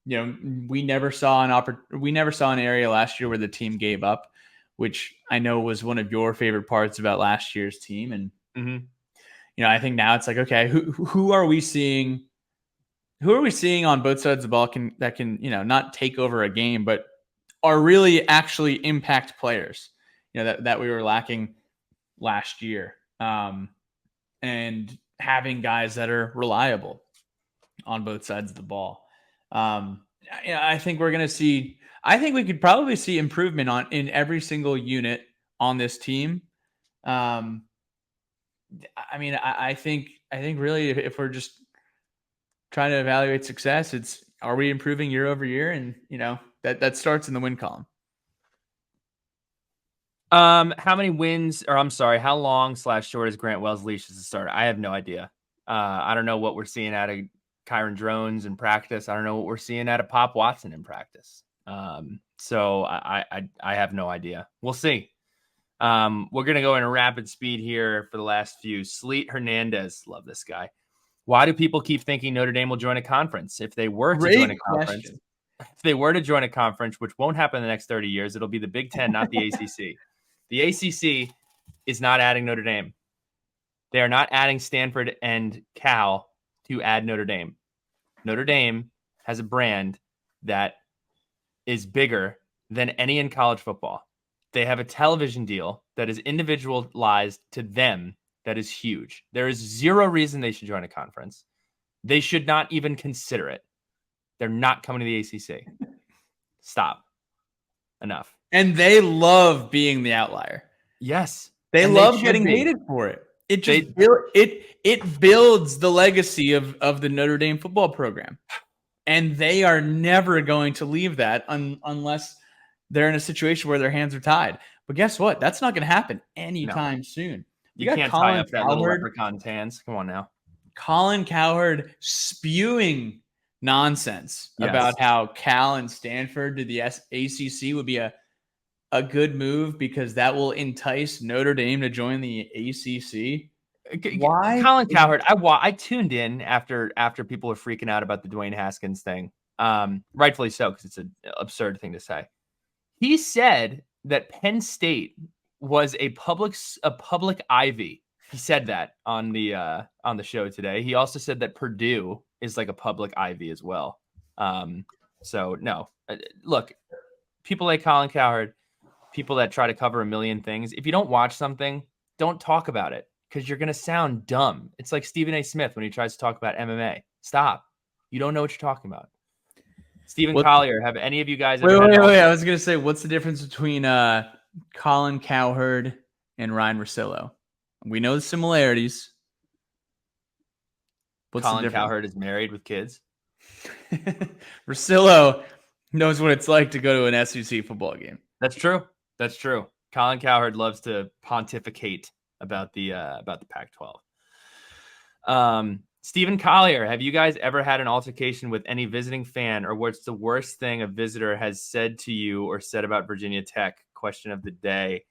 B: we never saw an area last year where the team gave up, which I know was one of your favorite parts about last year's team. And I think now it's like, okay, who are we seeing? Who are we seeing on both sides of the ball that can not take over a game, but are really actually impact players? That we were lacking last year, and having guys that are reliable on both sides of the ball. I think we're going to see. I think we could probably see improvement in every single unit on this team. I think really if we're just trying to evaluate success, it's, are we improving year over year? And that starts in the win column.
A: How many wins, or I'm sorry, how long / short is Grant Wells' leash as a starter? I have no idea. I don't know what we're seeing out of Kyron Drones in practice. I don't know what we're seeing out of Pop Watson in practice. So I have no idea. We'll see. We're going to go in a rapid speed here for the last few. Sleet Hernandez. Love this guy. Why do people keep thinking Notre Dame will join a conference? If they were to join a conference, which won't happen in the next 30 years, it'll be the Big Ten, not the ACC. The ACC is not adding Notre Dame. They are not adding Stanford and Cal to add Notre Dame. Notre Dame has a brand that is bigger than any in college football. They have a television deal that is individualized to them that is huge. There is zero reason they should join a conference. They should not even consider it. They're not coming to the ACC. Stop. Enough.
B: And they love being the outlier.
A: Yes.
B: They love getting hated for it. It builds the legacy of the Notre Dame football program. And they are never going to leave that unless they're in a situation where their hands are tied. But guess what? That's not going to happen anytime soon.
A: You can't tie up that little leprechaun's hands. Come on now.
B: Colin Cowherd spewing nonsense about how Cal and Stanford to the ACC would be a good move because that will entice Notre Dame to join the ACC.
A: Why? Colin Cowherd, I tuned in after people were freaking out about the Dwayne Haskins thing. Rightfully so, because it's an absurd thing to say. He said that Penn State was a public Ivy. He said that on the show today. He also said that Purdue is like a public Ivy as well. So no, look, people like Colin Cowherd, people that try to cover a million things. If you don't watch something, don't talk about it because you're going to sound dumb. It's like Stephen A. Smith when he tries to talk about MMA. Stop. You don't know what you're talking about. Stephen Collier, have any of you guys
B: ever wait. I was going to say, what's the difference between Colin Cowherd and Ryan Russillo? We know the similarities.
A: Colin Cowherd is married with kids.
B: Russillo knows what it's like to go to an SEC football game.
A: That's true. Colin Cowherd loves to pontificate about the Pac-12. Stephen Collier, have you guys ever had an altercation with any visiting fan, or what's the worst thing a visitor has said to you or said about Virginia Tech? Question of the day.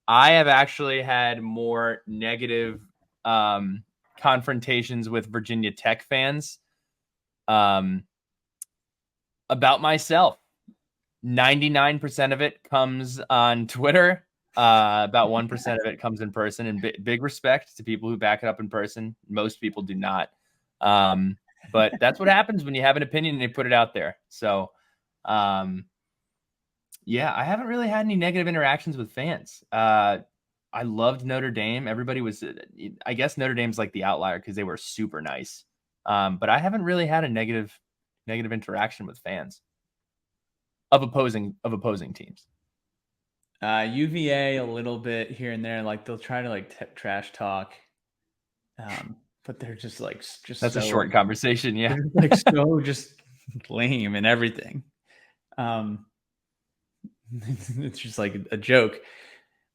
A: I have actually had more negative confrontations with Virginia Tech fans about myself. 99% of it comes on Twitter. About 1% of it comes in person, and big respect to people who back it up in person. Most people do not. But that's what happens when you have an opinion and you put it out there. So, yeah, I haven't really had any negative interactions with fans. I loved Notre Dame. Everybody was, I guess Notre Dame's like the outlier because they were super nice. But I haven't really had a negative interaction with fans of opposing teams.
B: UVA a little bit here and there, like they'll try to trash talk, but they're just
A: that's a short conversation. Yeah,
B: like so just lame and everything. It's just like a joke.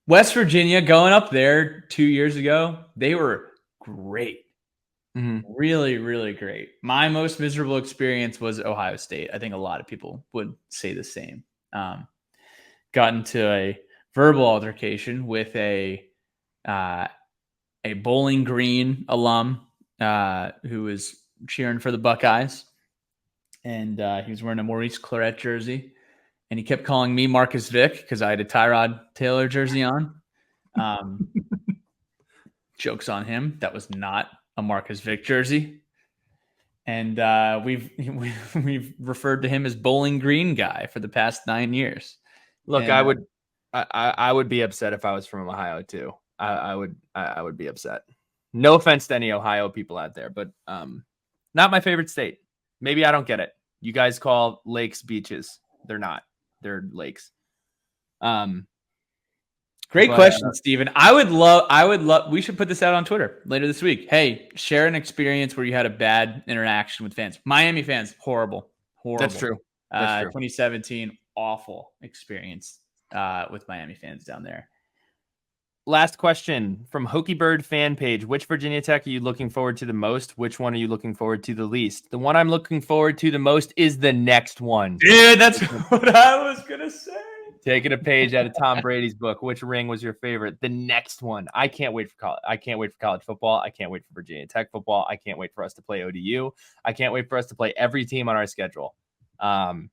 B: West Virginia going up there 2 years ago, they were great. Really, really great. My most miserable experience was Ohio State. I think a lot of people would say the same. Got into a verbal altercation with a Bowling Green alum who was cheering for the Buckeyes, and he was wearing a Maurice Claret jersey, and he kept calling me Marcus Vick because I had a Tyrod Taylor jersey on. Jokes on him. That was not a Marcus Vick jersey. And we've referred to him as Bowling Green guy for the past 9 years.
A: Look,
B: And,
A: I would be upset if I was from Ohio too. I would be upset. No offense to any Ohio people out there, but not my favorite state. Maybe I don't get it. You guys call lakes beaches. They're not. They're lakes.
B: Great question, Steven. I would love, we should put this out on Twitter later this week. Hey, share an experience where you had a bad interaction with fans. Miami fans, horrible.
A: That's true. That's true.
B: 2017, awful experience with Miami fans down there.
A: Last question from Hokie Bird fan page. Which Virginia Tech are you looking forward to the most? Which one are you looking forward to the least? The one I'm looking forward to the most is the next one.
B: Dude, that's what I was going to say.
A: Taking a page out of Tom Brady's book. Which ring was your favorite? The next one. I can't wait for college. I can't wait for college football. I can't wait for Virginia Tech football. I can't wait for us to play ODU. I can't wait for us to play every team on our schedule. The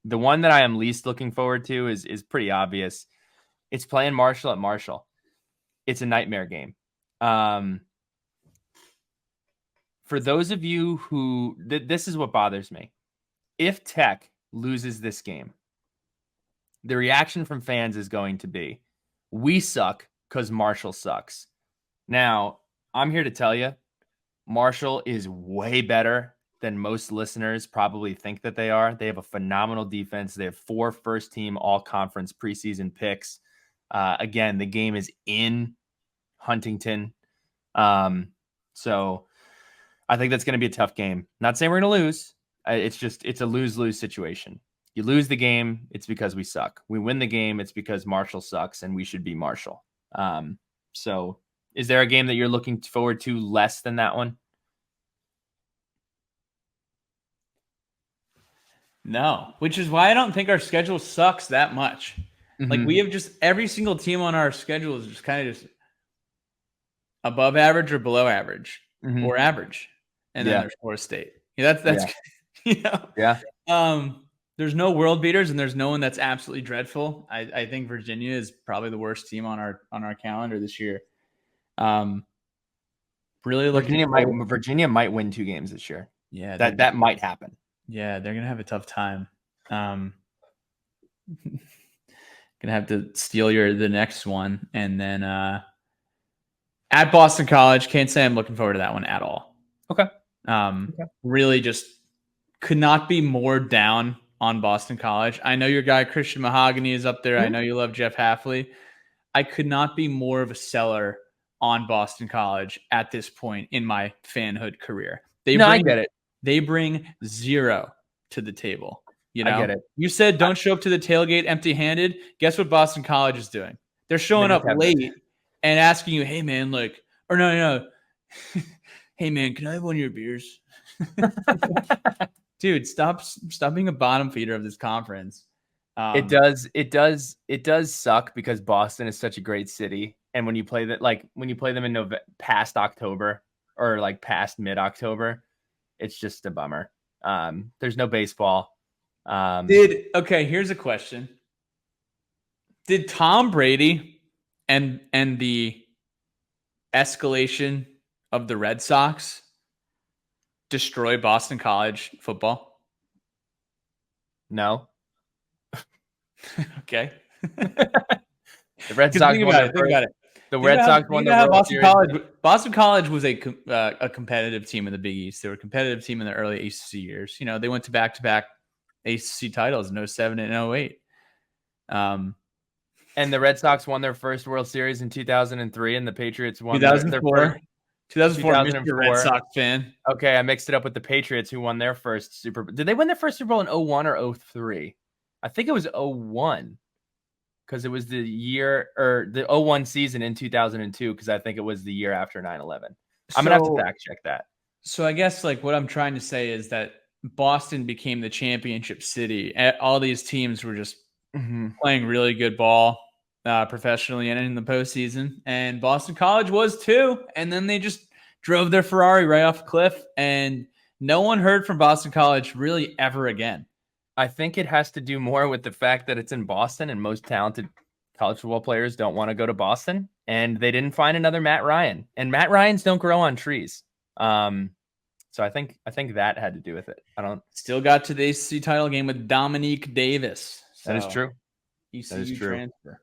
A: one that I am least looking forward to is pretty obvious. It's playing Marshall at Marshall. It's a nightmare game. For those of you who this is what bothers me. If Tech loses this game, the reaction from fans is going to be, we suck because Marshall sucks. Now, I'm here to tell you, Marshall is way better than most listeners probably think that they are. They have a phenomenal defense. They have 4 first-team all-conference preseason picks. Again, the game is in Huntington. So I think that's going to be a tough game. Not saying we're going to lose. It's a lose-lose situation. You lose the game, it's because we suck. We win the game, it's because Marshall sucks, and we should be Marshall. So is there a game that you're looking forward to less than that one?
B: No, which is why I don't think our schedule sucks that much. Mm-hmm. Like we have just every single team on our schedule is just kind of just above average or below average or average. And then there's Florida State. Yeah, that's you know. Yeah. There's no world beaters and there's no one that's absolutely dreadful. I think Virginia is probably the worst team on our calendar this year. Really looking
A: Virginia might win 2 games this year.
B: Yeah,
A: that might happen.
B: Yeah, they're gonna have a tough time. Gonna have to steal the next one, and then at Boston College. Can't say I'm looking forward to that one at all.
A: Okay.
B: Really, just could not be more down on Boston College. I know your guy Christian Mahogany is up there. Mm-hmm. I know you love Jeff Hafley. I could not be more of a seller on Boston College at this point in my fanhood career.
A: I get it.
B: They bring 0 to the table. You know,
A: I get it.
B: You said don't show up to the tailgate empty-handed. Guess what Boston College is doing? They're showing up late and asking you, "Hey man, no. Hey man, can I have one of your beers?" Dude, stop being a bottom feeder of this conference.
A: It does suck because Boston is such a great city, and when you play them in past October or like past mid-October, it's just a bummer. There's no baseball.
B: Here's a question. Did Tom Brady and the escalation of the Red Sox destroy Boston College football?
A: No.
B: Okay.
A: The Red Sox won the Red Sox won the World Series.
B: Boston College was a competitive team in the Big East. They were a competitive team in the early ACC years. You know, they went to back-to-back ACC titles in 07 and 08.
A: And the Red Sox won their first World Series in 2003, and the Patriots won
B: 2004. 2004, Mr. Red Sox fan.
A: Okay, I mixed it up with the Patriots, who won their first Super Bowl. Did they win their first Super Bowl in 01 or 03? I think it was 01, because it was the year, or the 01 season in 2002, because I think it was the year after 9/11. I'm going to have to fact check that.
B: So I guess like what I'm trying to say is that Boston became the championship city. All these teams were just playing really good ball professionally and in the postseason. And Boston College was too. And then they just drove their Ferrari right off a cliff and No one heard from Boston College really ever again.
A: I think it has to do more with the fact that it's in Boston and most talented college football players don't want to go to Boston, and they didn't find another Matt Ryan. And Matt Ryans don't grow on trees. So I think that had to do with it.
B: Still got to the ACC title game with Dominique Davis.
A: That is true.
B: ECU transfer.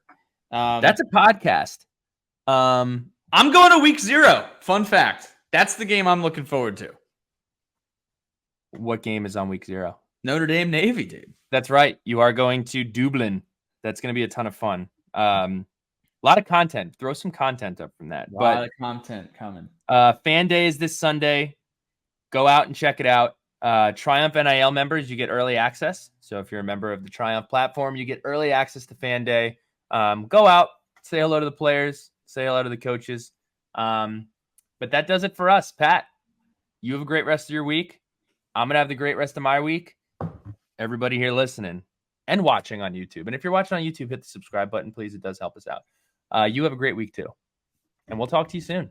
A: That's a podcast.
B: I'm going to week 0. Fun fact. That's the game I'm looking forward to.
A: What game is on week 0?
B: Notre Dame Navy, dude.
A: That's right. You are going to Dublin. That's going to be a ton of fun. A lot of content. Throw some content up from that.
B: A lot of content coming.
A: Fan Day is this Sunday. Go out and check it out. Triumph NIL members, you get early access. So if you're a member of the Triumph platform, you get early access to Fan Day. Go out, say hello to the players, say hello to the coaches. But that does it for us. Pat, you have a great rest of your week. I'm going to have the great rest of my week. Everybody here listening and watching on YouTube. And if you're watching on YouTube, hit the subscribe button, please. It does help us out. You have a great week too. And we'll talk to you soon.